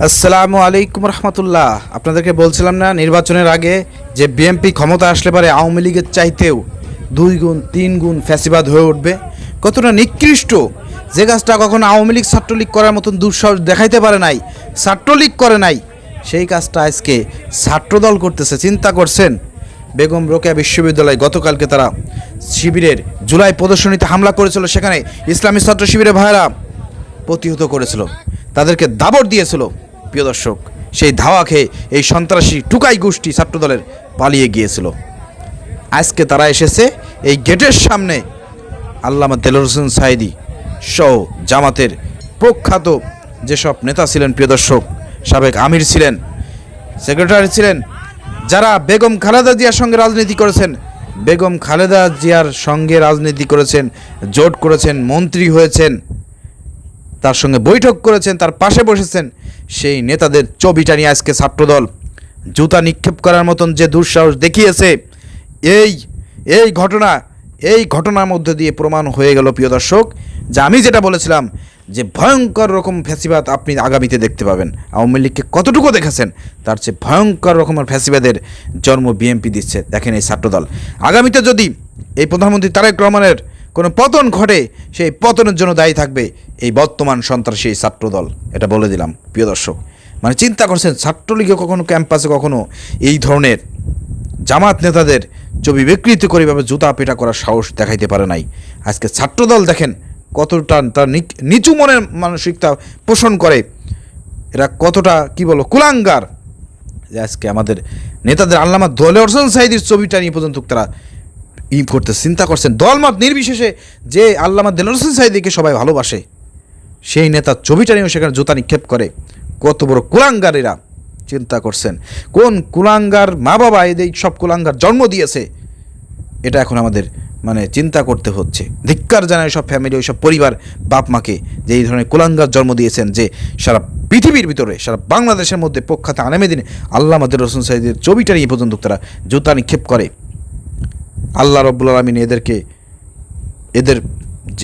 আসসালামু আলাইকুম রহমতুল্লাহ। আপনাদেরকে বলছিলাম না নির্বাচনের আগে যে বিএনপি ক্ষমতা আসলে পারে আওয়ামী লীগের চাইতেও 2 গুণ 3 গুণ ফ্যাসিবাদ হয়ে উঠবে। কতটা নিকৃষ্ট, যে কাজটা কখনো আওয়ামী লীগ ছাত্রলীগ করার মতন দুঃসাহস দেখাইতে পারে নাই, ছাত্রলীগ করে নাই, সেই কাজটা আজকে ছাত্রদল করতেছে। চিন্তা করছেন, বেগম রোকেয়া বিশ্ববিদ্যালয় গতকালকে তারা শিবিরের জুলাই প্রদর্শনীতে হামলা করেছিল, সেখানে ইসলামী ছাত্র শিবিরের ভাইয়েরা প্রতিহত করেছিল, তাদেরকে দাবড় দিয়েছিল। প্রিয় দর্শক, সেই ধাওয়া খেয়ে এই সন্ত্রাসী টুকাই গোষ্ঠী ছাত্রদলের পালিয়ে গিয়েছিল। আজকে তারা এসেছে এই গেটের সামনে। আল্লামা দেলোয়ার হোসেন সাঈদী সহ জামাতের প্রখ্যাত যেসব নেতা ছিলেন, প্রিয় দর্শক, সাবেক আমির ছিলেন, সেক্রেটারি ছিলেন, যারা বেগম খালেদা জিয়ার সঙ্গে রাজনীতি করেছেন, বেগম খালেদা জিয়ার সঙ্গে রাজনীতি করেছেন, জোট করেছেন, মন্ত্রী হয়েছেন, তার সঙ্গে বৈঠক করেছেন, তার পাশে বসেছেন, সেই নেতাদের ছবিটা নিয়ে আজকে ছাত্রদল জুতা নিক্ষেপ করার মতন যে দুঃসাহস দেখিয়েছে, এই ঘটনার মধ্যে দিয়ে প্রমাণ হয়ে গেল, প্রিয় দর্শক, যে আমি যেটা বলেছিলাম যে ভয়ঙ্কর রকম ফ্যাসিবাদ আপনি আগামীতে দেখতে পাবেন। আওয়ামী লীগকে কতটুকু দেখেছেন, তার চেয়ে ভয়ঙ্কর রকমের ফ্যাসিবাদের জন্ম বিএনপি দিচ্ছে। দেখেন এই ছাত্রদল, আগামীতে যদি এই প্রধানমন্ত্রী তারেক রহমানের কোনো পতন ঘটে, সেই পতনের জন্য দায়ী থাকবে এই বর্তমান সন্ত্রাসী এই ছাত্রদল। এটা বলে দিলাম, প্রিয় দর্শক। মানে চিন্তা করছেন, ছাত্রলীগে কখনো ক্যাম্পাসে কখনো এই ধরনের জামাত নেতাদের ছবি বিকৃত করে এভাবে জুতা পেটা করার সাহস দেখাইতে পারে নাই। আজকে ছাত্রদল দেখেন কতটা তার নিচু মনের মানসিকতা পোষণ করে, এরা কতটা কি বলো কুলাঙ্গার, যে আজকে আমাদের নেতাদের আল্লামা দেলোয়ার হোসেন সাঈদীর ছবিটা নিয়ে পর্যন্ত তারা করতে চিন্তা করছেন। দলমত নির্বিশেষে যে আল্লামা দেলোয়ার হোসেন সাঈদীকে সবাই ভালোবাসে, সেই নেতার ছবিটা নিয়েও সেখানে জুতা নিক্ষেপ করে। কত বড় কুলাঙ্গার এরা, চিন্তা করছেন কোন কুলাঙ্গার মা বাবা এদের সব কুলাঙ্গার জন্ম দিয়েছে, এটা এখন আমাদের মানে চিন্তা করতে হচ্ছে। ধিক্কার জানায় সব ফ্যামিলি, ওই সব পরিবার, বাপ মাকে, যে এই ধরনের কুলাঙ্গার জন্ম দিয়েছেন, যে সারা পৃথিবীর ভিতরে, সারা বাংলাদেশের মধ্যে প্রখ্যাত আলেমেদিন আল্লামা দেলোয়ার হোসেন সাঈদীর ছবিটা নিয়ে পর্যন্ত তারা জুতা নিক্ষেপ করে। আল্লাহ রাব্বুল আলামিন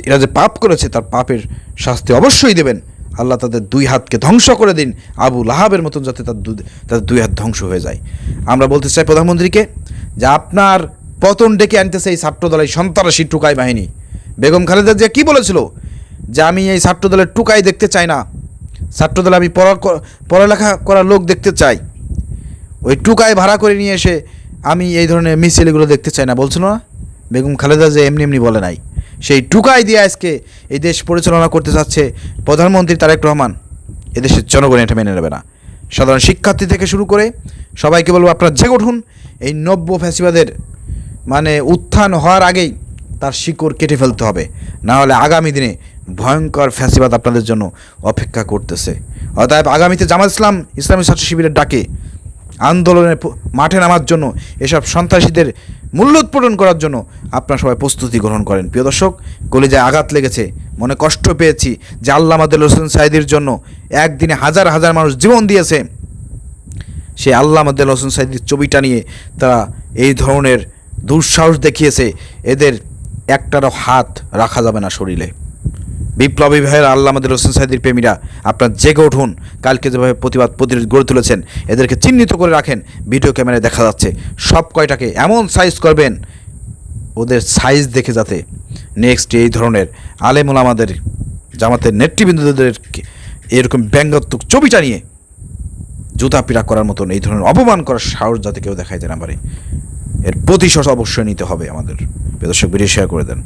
এরা যে পাপ করেছে তার পাপের শাস্তি অবশ্যই দেবেন। আল্লাহ তাদের 2 হাতকে ধ্বংস করে দিন, আবু লাহাবের মতন, যাতে তাদের 2 হাত ধ্বংস হয়ে যায়। আমরা বলতে চাই প্রধানমন্ত্রীকে যে আপনার পতন ডেকে আনতেছে এই ছাত্রদলের সন্ত্রাসী টুকাই বাহিনী। বেগম খালেদা জিয়া কী বলেছিল, যে আমি এই ছাত্রদলের টুকাই দেখতে চাই না, ছাত্রদলে আমি পড়ালেখা করার লোক দেখতে চাই, ওই টুকাই ভাড়া করে নিয়ে এসে আমি এই ধরনের মিছিলগুলো দেখতে চাই না বলছিল না বেগম খালেদা জিয়া? এমনি বলে নাই, সেই টুকাই দিয়ে আজকে এই দেশ পরিচালনা করতে চাচ্ছে প্রধানমন্ত্রী তারেক রহমান। এদেশের জনগণ এটা মেনে নেবে না। সাধারণ শিক্ষার্থী থেকে শুরু করে সবাইকে বলবো, আপনারা জেগে উঠুন। এই নব্য ফ্যাসিবাদের মানে উত্থান হওয়ার আগেই তার শিকড় কেটে ফেলতে হবে, না হলে আগামী দিনে ভয়ঙ্কর ফ্যাসিবাদ আপনাদের জন্য অপেক্ষা করতেছে। অতএব আগামীতে জামাত ইসলামী ছাত্র শিবিরের ডাকে আন্দোলনের মাঠে নামার জন্য, এসব সন্ত্রাসীদের মূল্যোৎপাটন করার জন্য আপনারা সবাই প্রস্তুতি গ্রহণ করেন। প্রিয় দর্শক, কলিজায় আঘাত লেগেছে, মনে কষ্ট পেয়েছি যে আল্লামা দেলোয়ার হোসেন সাঈদীর জন্য একদিনে হাজার হাজার মানুষ জীবন দিয়েছে। সেই আল্লামা দেলোয়ার হোসেন সাঈদীর ছবিটা নিয়ে তারা এই ধরনের দুঃসাহস দেখিয়েছে। এদের একটারও হাত রাখা যাবে না শরীরে। বিপ্লবী ভাইয়ের আল্লামা দেলোয়ার হোসেন সাঈদীর প্রেমীরা, আপনারা জেগে উঠুন। কালকে যেভাবে প্রতিরোধ গড়ে তুলেছেন, এদেরকে চিহ্নিত করে রাখেন। ভিডিও ক্যামেরায় দেখা যাচ্ছে, সব কয়টাকে এমন সাইজ করবেন, ওদের সাইজ দেখে যাতে নেক্সট এই ধরনের আলেম ওলামাদের, জামাতের নেতৃবৃন্দদের এরকম ব্যঙ্গাত্মক ছবিটা নিয়ে জুতা পিটা করার মতন এই ধরনের অপমান করার সাহস যাতে কেউ দেখাইতে না পারে, এর প্রতিশোধ অবশ্যই নিতে হবে আমাদের। দর্শক, ভিডিও শেয়ার করে দেন।